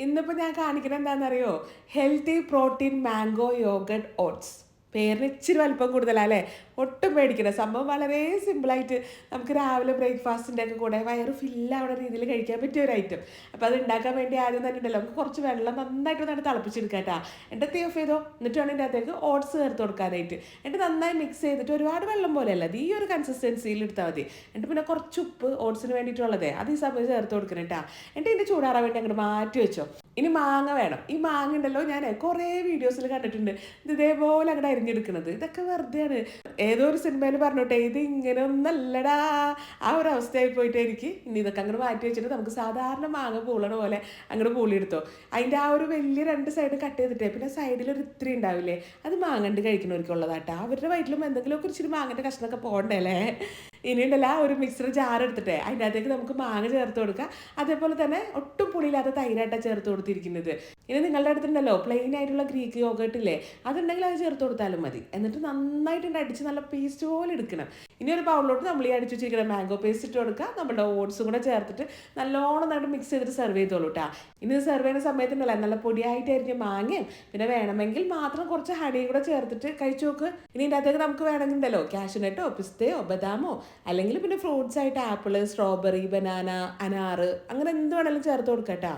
ഇന്നിപ്പോൾ ഞാൻ കാണിക്കുന്നത് എന്താണെന്നറിയോ? Healthy protein mango yoghurt oats. പേരിന് ഇച്ചിരി വലിപ്പം കൂടുതലാണ് അല്ലേ? ഒട്ടും പേടിക്കണ്ട. സംഭവം വളരെ സിമ്പിളായിട്ട് നമുക്ക് രാവിലെ ബ്രേക്ക്ഫാസ്റ്റിൻ്റെ ഒക്കെ കൂടെ വയറ് ഫില്ലാവുന്ന രീതിയിൽ കഴിക്കാൻ പറ്റിയ ഒരു ഐറ്റം. അപ്പോൾ അത് ഉണ്ടാക്കാൻ വേണ്ടി ആദ്യം തന്നെ ഉണ്ടല്ലോ, നമുക്ക് കുറച്ച് വെള്ളം നന്നായിട്ട് ഒന്ന് തിളപ്പിച്ചെടുക്കാം കേട്ടോ. എന്നിട്ട് തീ ഓഫ് ചെയ്തോ. എന്നിട്ട് വേണം ഇതിൻ്റെ അകത്തേക്ക് ഓട്സ് ചേർത്ത് കൊടുക്കാനായിട്ട്. എന്നിട്ട് നന്നായി മിക്സ് ചെയ്തിട്ട് ഒരുപാട് വെള്ളം പോലെയല്ല, അത് ഈ ഒരു കൺസിസ്റ്റൻസിയിൽ എടുത്താൽ മതി. എന്നിട്ട് പിന്നെ കുറച്ച് ഉപ്പ് ഓട്സിന് വേണ്ടിയിട്ടുള്ളതേ അത് ഈ സമയം ചേർത്ത് കൊടുക്കണം കേട്ടോ. എന്നിട്ട് ഇതിൻ്റെ ചൂടാറാൻ വേണ്ടി അങ്ങോട്ട് മാറ്റി വെച്ചോ. ഇനി മാങ്ങ വേണം. ഈ മാങ്ങ ഉണ്ടല്ലോ, ഞാൻ കുറേ വീഡിയോസിൽ കണ്ടിട്ടുണ്ട് ഇത് ഇതേപോലെ അങ്ങോട്ട് അരിഞ്ഞെടുക്കുന്നത്. ഇതൊക്കെ വെറുതെയാണ്. ഏതോ ഒരു സിനിമയിൽ പറഞ്ഞോട്ടെ, ഇത് ഇങ്ങനെ ഒന്നല്ലടാ, ആ ഒരു അവസ്ഥയായി പോയിട്ട് എനിക്ക് ഇനി ഇതൊക്കെ അങ്ങോട്ട് മാറ്റി വെച്ചിട്ട് നമുക്ക് സാധാരണ മാങ്ങ പൂളണ പോലെ അങ്ങോട്ട് പൂളിയെടുത്തോ. അതിൻ്റെ ആ ഒരു വലിയ രണ്ട് സൈഡ് കട്ട് ചെയ്തിട്ടേ പിന്നെ സൈഡിൽ ഒരു ഇത്തിരി ഉണ്ടാവില്ലേ, അത് മാങ്ങണ്ട് കഴിക്കുന്നവർക്കുള്ളതാട്ടോ. അവരുടെ വയറ്റിലും എന്തെങ്കിലുമൊക്കെ ഇച്ചിരി മാങ്ങൻ്റെ കഷ്ണമൊക്കെ പോകണ്ടേ അല്ലേ. ഇനിയുണ്ടല്ല, ഒരു മിക്സർ ജാർ എടുത്തിട്ടേ അതിൻ്റെ അകത്തേക്ക് നമുക്ക് മാങ്ങ ചേർത്ത് കൊടുക്കാം. അതേപോലെ തന്നെ ഒട്ടും പുളിയില്ലാത്ത തൈരായിട്ടാണ് ചേർത്ത് കൊടുത്തിരിക്കുന്നത്. ഇനി നിങ്ങളുടെ അടുത്തുണ്ടല്ലോ പ്ലെയിൻ ആയിട്ടുള്ള ഗ്രീക്ക് യോഗട്ട് ഇല്ലേ, അതുണ്ടെങ്കിൽ അത് ചേർത്ത് കൊടുത്താലും മതി. എന്നിട്ട് നന്നായിട്ട് അടിച്ച് നല്ല പേസ്റ്റ് പോലെ എടുക്കണം. ഇനി ഒരു ബൗളിലോട്ട് നമ്മൾ ഈ അടിച്ചു വെച്ചിരിക്കുന്ന മാംഗോ പേസ്റ്റ് ഇട്ട് കൊടുക്കുക. നമ്മുടെ ഓട്സും കൂടെ ചേർത്തിട്ട് നല്ലോണം നട്ട് മിക്സ് ചെയ്തിട്ട് സെർവ് ചെയ്തോളൂ കേട്ടോ. ഇനി സെർവ് ചെയ്യുന്ന സമയത്തുണ്ടല്ലോ നല്ല പൊടിയായിട്ട് അരിഞ്ഞ് മാങ്ങയും പിന്നെ വേണമെങ്കിൽ മാത്രം കുറച്ച് ഹണിയും കൂടെ ചേർത്തിട്ട് കഴിച്ചു നോക്ക്. ഇനി ഇതിൻ്റെ അകത്തേക്ക് നമുക്ക് വേണമെങ്കിൽ ഉണ്ടല്ലോ കാഷ്യൂനട്ടോ പിസ്തയോ ബദാമോ അല്ലെങ്കിൽ പിന്നെ ഫ്രൂട്ട്സ് ആയിട്ട് ആപ്പിള്, സ്ട്രോബെറി, ബനാന, അനാറ് അങ്ങനെ എന്ത് വേണമെങ്കിലും ചേർത്ത് കൊടുക്കാം കേട്ടോ.